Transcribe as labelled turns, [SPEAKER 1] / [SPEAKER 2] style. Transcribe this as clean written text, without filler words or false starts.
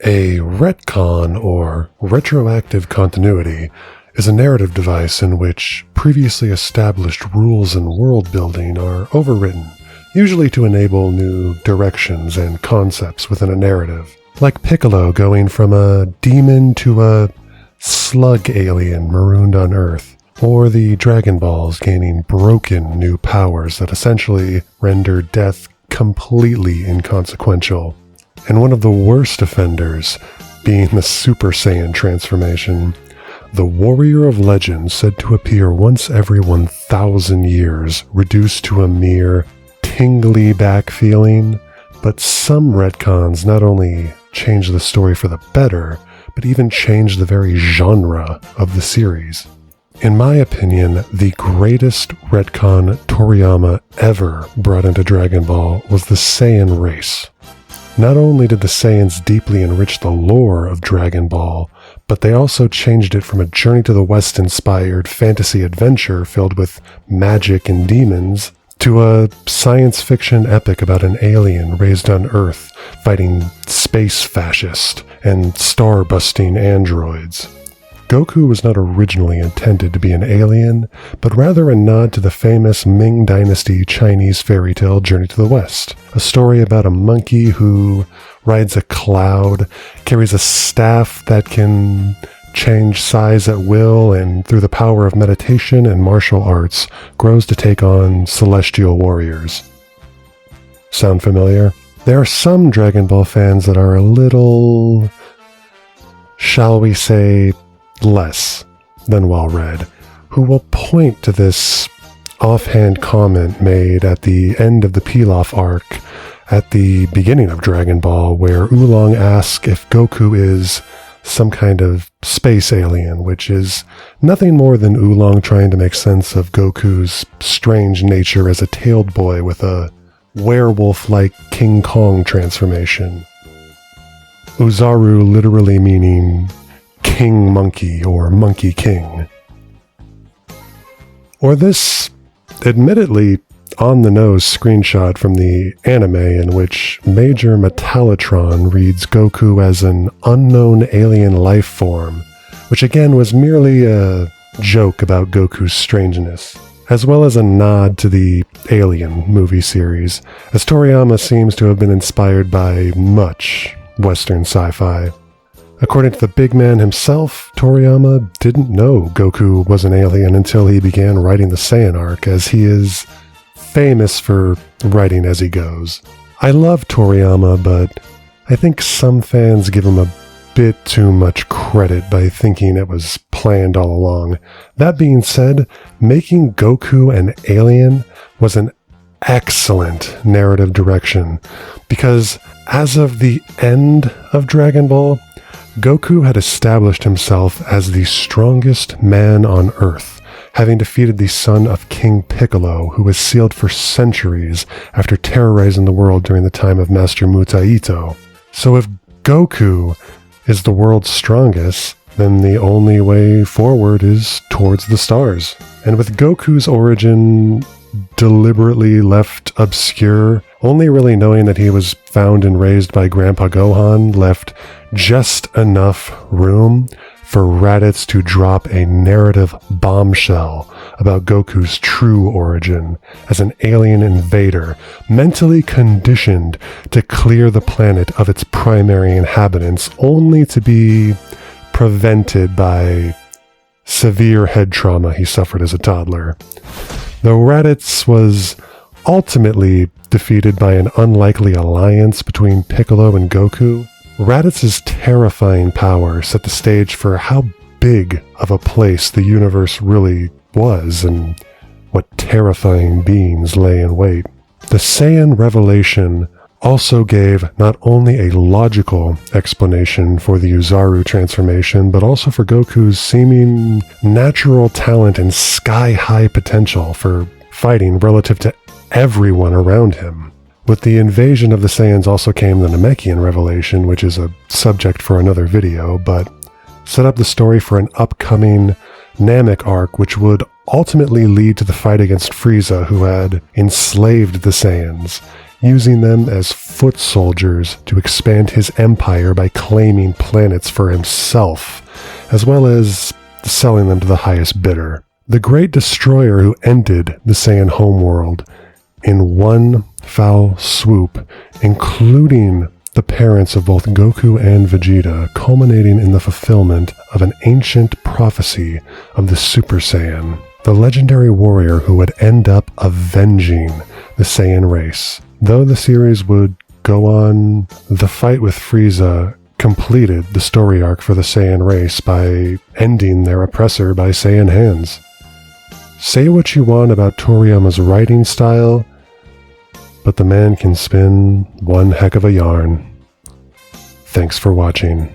[SPEAKER 1] A retcon, or retroactive continuity, is a narrative device in which previously established rules and world building are overwritten, usually to enable new directions and concepts within a narrative. Like Piccolo going from a demon to a slug alien marooned on Earth, or the Dragon Balls gaining broken new powers that essentially render death completely inconsequential. And one of the worst offenders being the Super Saiyan transformation, the warrior of legend said to appear once every 1,000 years, reduced to a mere tingly back feeling. But some retcons not only change the story for the better, but even change the very genre of the series. In my opinion, the greatest retcon Toriyama ever brought into Dragon Ball was the Saiyan race. Not only did the Saiyans deeply enrich the lore of Dragon Ball, but they also changed it from a Journey to the West-inspired fantasy adventure filled with magic and demons to a science fiction epic about an alien raised on Earth fighting space fascists and star-busting androids. Goku was not originally intended to be an alien, but rather a nod to the famous Ming Dynasty Chinese fairy tale Journey to the West, a story about a monkey who rides a cloud, carries a staff that can change size at will, and through the power of meditation and martial arts, grows to take on celestial warriors. Sound familiar? There are some Dragon Ball fans that are a little, shall we say, less than well-read, who will point to this offhand comment made at the end of the Pilaf arc at the beginning of Dragon Ball, where Oolong asks if Goku is some kind of space alien, which is nothing more than Oolong trying to make sense of Goku's strange nature as a tailed boy with a werewolf-like King Kong transformation. Uzaru literally meaning King Monkey or Monkey King. Or this admittedly on-the-nose screenshot from the anime in which Major Metallotron reads Goku as an unknown alien life form, which again was merely a joke about Goku's strangeness, as well as a nod to the Alien movie series, as Toriyama seems to have been inspired by much Western sci-fi. According to the big man himself, Toriyama didn't know Goku was an alien until he began writing the Saiyan arc, as he is famous for writing as he goes. I love Toriyama, but I think some fans give him a bit too much credit by thinking it was planned all along. That being said, making Goku an alien was an excellent narrative direction, because as of the end of Dragon Ball, Goku had established himself as the strongest man on Earth, having defeated the son of King Piccolo, who was sealed for centuries after terrorizing the world during the time of Master Mutaito. So if Goku is the world's strongest, then the only way forward is towards the stars. And with Goku's origin deliberately left obscure, only really knowing that he was found and raised by Grandpa Gohan left just enough room for Raditz to drop a narrative bombshell about Goku's true origin as an alien invader, mentally conditioned to clear the planet of its primary inhabitants, only to be prevented by severe head trauma he suffered as a toddler. Though Raditz was ultimately defeated by an unlikely alliance between Piccolo and Goku, Raditz's terrifying power set the stage for how big of a place the universe really was and what terrifying beings lay in wait. The Saiyan revelation also gave not only a logical explanation for the Uzaru transformation, but also for Goku's seeming natural talent and sky-high potential for fighting relative to everyone around him. With the invasion of the Saiyans also came the Namekian revelation, which is a subject for another video, but set up the story for an upcoming Namek arc, which would ultimately lead to the fight against Frieza, who had enslaved the Saiyans, using them as foot soldiers to expand his empire by claiming planets for himself, as well as selling them to the highest bidder. The Great Destroyer who ended the Saiyan homeworld in one foul swoop, including the parents of both Goku and Vegeta, culminating in the fulfillment of an ancient prophecy of the Super Saiyan, the legendary warrior who would end up avenging the Saiyan race. Though the series would go on, the fight with Frieza completed the story arc for the Saiyan race by ending their oppressor by Saiyan hands. Say what you want about Toriyama's writing style, but the man can spin one heck of a yarn. Thanks for watching.